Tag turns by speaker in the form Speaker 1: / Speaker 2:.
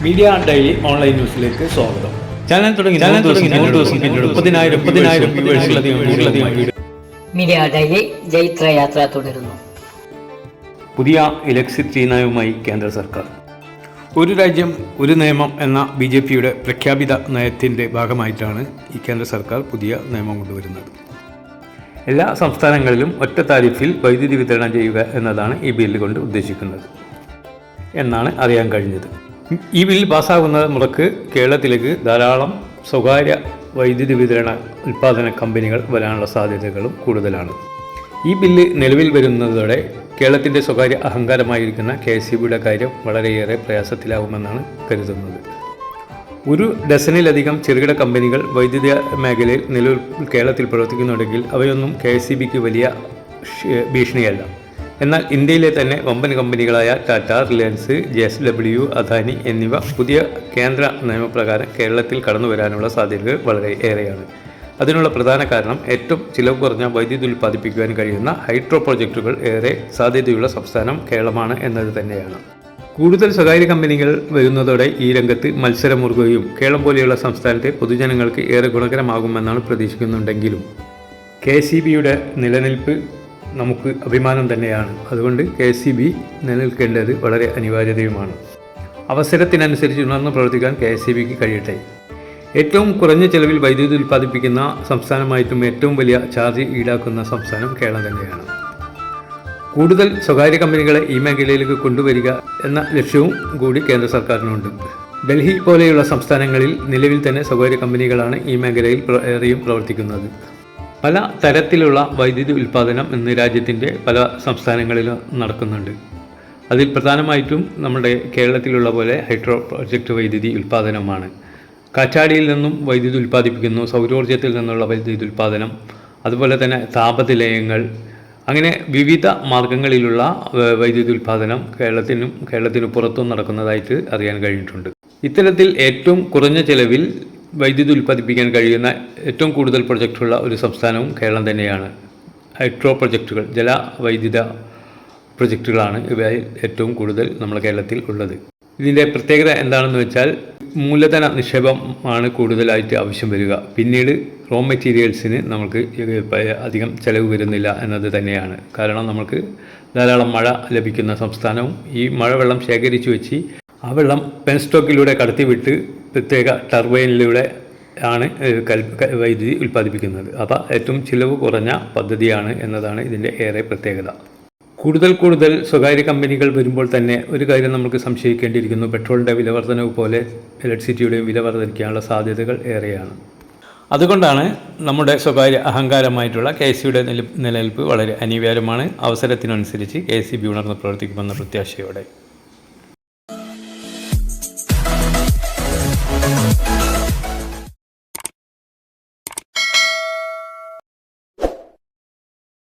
Speaker 1: Media daily online ന്യൂസിലേക്ക് സ്വാഗതം.
Speaker 2: Channel തുടങ്ങി
Speaker 3: മീഡിയ ഡെയിലി ജൈത്രയാത്ര തുടരുന്നു.
Speaker 2: പുതിയ ഇലക്ട്രിസിറ്റി നയവുമായി കേന്ദ്ര സർക്കാർ. ഒരു രാജ്യം ഒരു നിയമം എന്ന BJPയുടെ പ്രഖ്യാപിത നയത്തിൻ്റെ ഭാഗമായിട്ടാണ് ഈ കേന്ദ്ര സർക്കാർ പുതിയ നിയമം കൊണ്ടുവരുന്നത്. എല്ലാ സംസ്ഥാനങ്ങളിലും ഒറ്റ താരിഫിൽ വൈദ്യുതി വിതരണം ചെയ്യുക എന്നതാണ് ഈ ബില്ല് കൊണ്ട് ഉദ്ദേശിക്കുന്നത് എന്നാണ് അറിയാൻ കഴിഞ്ഞത്. ഈ ബിൽ പാസ്സാകുന്ന മുറക്ക് കേരളത്തിലേക്ക് ധാരാളം സ്വകാര്യ വൈദ്യുതി വിതരണ ഉൽപ്പാദന കമ്പനികൾ വരാനുള്ള സാധ്യതകളും കൂടുതലാണ്. ഈ ബില്ല് നിലവിൽ വരുന്നതോടെ കേരളത്തിൻ്റെ സ്വകാര്യ അഹങ്കാരമായിരിക്കുന്ന KSEBയുടെ കാര്യം വളരെയേറെ പ്രയാസത്തിലാവുമെന്നാണ് കരുതുന്നത്. ഒരു ഡസനിലധികം ചെറുകിട കമ്പനികൾ വൈദ്യുതി മേഖലയിൽ നിലവിൽ കേരളത്തിൽ പ്രവർത്തിക്കുന്നുണ്ടെങ്കിൽ അവയൊന്നും KSEBക്ക് വലിയ ഭീഷണിയല്ല. എന്നാൽ ഇന്ത്യയിലെ തന്നെ വമ്പൻ കമ്പനികളായ ടാറ്റ, റിലയൻസ്, JSW, അദാനി എന്നിവ പുതിയ കേന്ദ്ര നിയമപ്രകാരം കേരളത്തിൽ കടന്നു വരാനുള്ള സാധ്യതകൾ വളരെ ഏറെയാണ്. അതിനുള്ള പ്രധാന കാരണം ഏറ്റവും ചിലവ് കുറഞ്ഞ വൈദ്യുതി ഉൽപ്പാദിപ്പിക്കുവാൻ കഴിയുന്ന ഹൈഡ്രോ പ്രോജക്റ്റുകൾ ഏറെ സാധ്യതയുള്ള സംസ്ഥാനം കേരളമാണ് എന്നത് തന്നെയാണ്. കൂടുതൽ സ്വകാര്യ കമ്പനികൾ വരുന്നതോടെ ഈ രംഗത്ത് മത്സരമുറുകുകയും കേരളം പോലെയുള്ള സംസ്ഥാനത്തെ പൊതുജനങ്ങൾക്ക് ഏറെ ഗുണകരമാകുമെന്നാണ് പ്രതീക്ഷിക്കുന്നുണ്ടെങ്കിലും KSEBയുടെ നിലനിൽപ്പ് നമുക്ക് അഭിമാനം തന്നെയാണ്. അതുകൊണ്ട് KSEB നിലനിൽക്കേണ്ടത് വളരെ അനിവാര്യതയുമാണ്. അവസരത്തിനനുസരിച്ച് ഉണർന്ന് പ്രവർത്തിക്കാൻ KSEBക്ക് കഴിയട്ടെ. ഏറ്റവും കുറഞ്ഞ ചെലവിൽ വൈദ്യുതി ഉൽപ്പാദിപ്പിക്കുന്ന സംസ്ഥാനമായിട്ടും ഏറ്റവും വലിയ ചാർജ് ഈടാക്കുന്ന സംസ്ഥാനം കേരളം തന്നെയാണ്. കൂടുതൽ സ്വകാര്യ കമ്പനികളെ ഈ മേഖലയിലേക്ക് കൊണ്ടുവരിക എന്ന ലക്ഷ്യവും കൂടി കേന്ദ്ര സർക്കാരിനുണ്ട്. ഡൽഹി പോലെയുള്ള സംസ്ഥാനങ്ങളിൽ നിലവിൽ തന്നെ സ്വകാര്യ കമ്പനികളാണ് ഈ മേഖലയിൽ ഏറെയും പ്രവർത്തിക്കുന്നത്. പല തരത്തിലുള്ള വൈദ്യുതി ഉൽപ്പാദനം ഇന്ന് രാജ്യത്തിൻ്റെ പല സംസ്ഥാനങ്ങളിലും നടക്കുന്നുണ്ട്. അതിൽ പ്രധാനമായിട്ടും നമ്മുടെ കേരളത്തിലുള്ള പോലെ ഹൈഡ്രോ പ്രോജക്റ്റ് വൈദ്യുതി ഉൽപ്പാദനമാണ്. കാറ്റാടിയിൽ നിന്നും വൈദ്യുതി ഉൽപ്പാദിപ്പിക്കുന്നു, സൗരോർജ്ജത്തിൽ നിന്നുള്ള വൈദ്യുതി ഉൽപ്പാദനം, അതുപോലെ തന്നെ താപനിലയങ്ങൾ, അങ്ങനെ വിവിധ മാർഗങ്ങളിലുള്ള വൈദ്യുതി ഉൽപ്പാദനം കേരളത്തിനു പുറത്തും നടക്കുന്നതായിട്ട് അറിയാൻ കഴിഞ്ഞിട്ടുണ്ട്. ഇത്തരത്തിൽ ഏറ്റവും കുറഞ്ഞ ചെലവിൽ വൈദ്യുതി ഉൽപ്പാദിപ്പിക്കാൻ കഴിയുന്ന ഏറ്റവും കൂടുതൽ പ്രൊജക്റ്റുള്ള ഒരു സംസ്ഥാനവും കേരളം തന്നെയാണ്. ഹൈഡ്രോ പ്രൊജക്റ്റുകൾ, ജലവൈദ്യുത പ്രൊജക്റ്റുകളാണ് ഇവയിൽ ഏറ്റവും കൂടുതൽ നമ്മുടെ കേരളത്തിൽ ഉള്ളത്. ഇതിൻ്റെ പ്രത്യേകത എന്താണെന്ന് വെച്ചാൽ മൂലധന നിക്ഷേപമാണ് കൂടുതലായിട്ട് ആവശ്യം വരിക. പിന്നീട് റോ മെറ്റീരിയൽസിന് നമുക്ക് അധികം ചിലവ് വരുന്നില്ല എന്നത് തന്നെയാണ്. കാരണം നമുക്ക് ധാരാളം മഴ ലഭിക്കുന്ന സംസ്ഥാനവും ഈ മഴവെള്ളം ശേഖരിച്ചു വെച്ച് ആ വെള്ളം പെൻസ്റ്റോക്കിലൂടെ കടത്തിവിട്ട് പ്രത്യേക ടർബൈനിലൂടെ ആണ് വൈദ്യുതി ഉൽപ്പാദിപ്പിക്കുന്നത്. അപ്പോൾ ഏറ്റവും ചിലവ് കുറഞ്ഞ പദ്ധതിയാണ് എന്നതാണ് ഇതിൻ്റെ ഏറെ പ്രത്യേകത. കൂടുതൽ സ്വകാര്യ കമ്പനികൾ വരുമ്പോൾ തന്നെ ഒരു കാര്യം നമുക്ക് സംശയിക്കേണ്ടിയിരിക്കുന്നു. പെട്രോളിൻ്റെ വിലവർധനവ് പോലെ ഇലക്ട്രിസിറ്റിയുടെയും വില വർദ്ധിക്കാനുള്ള സാധ്യതകൾ ഏറെയാണ്. അതുകൊണ്ടാണ് നമ്മുടെ സ്വകാര്യ അഹങ്കാരമായിട്ടുള്ള KSEBയുടെ നിലനിൽപ്പ് വളരെ അനിവാര്യമാണ്. അവസരത്തിനനുസരിച്ച് KSEB ഉണർന്ന് പ്രവർത്തിക്കുമെന്ന പ്രത്യാശയോടെ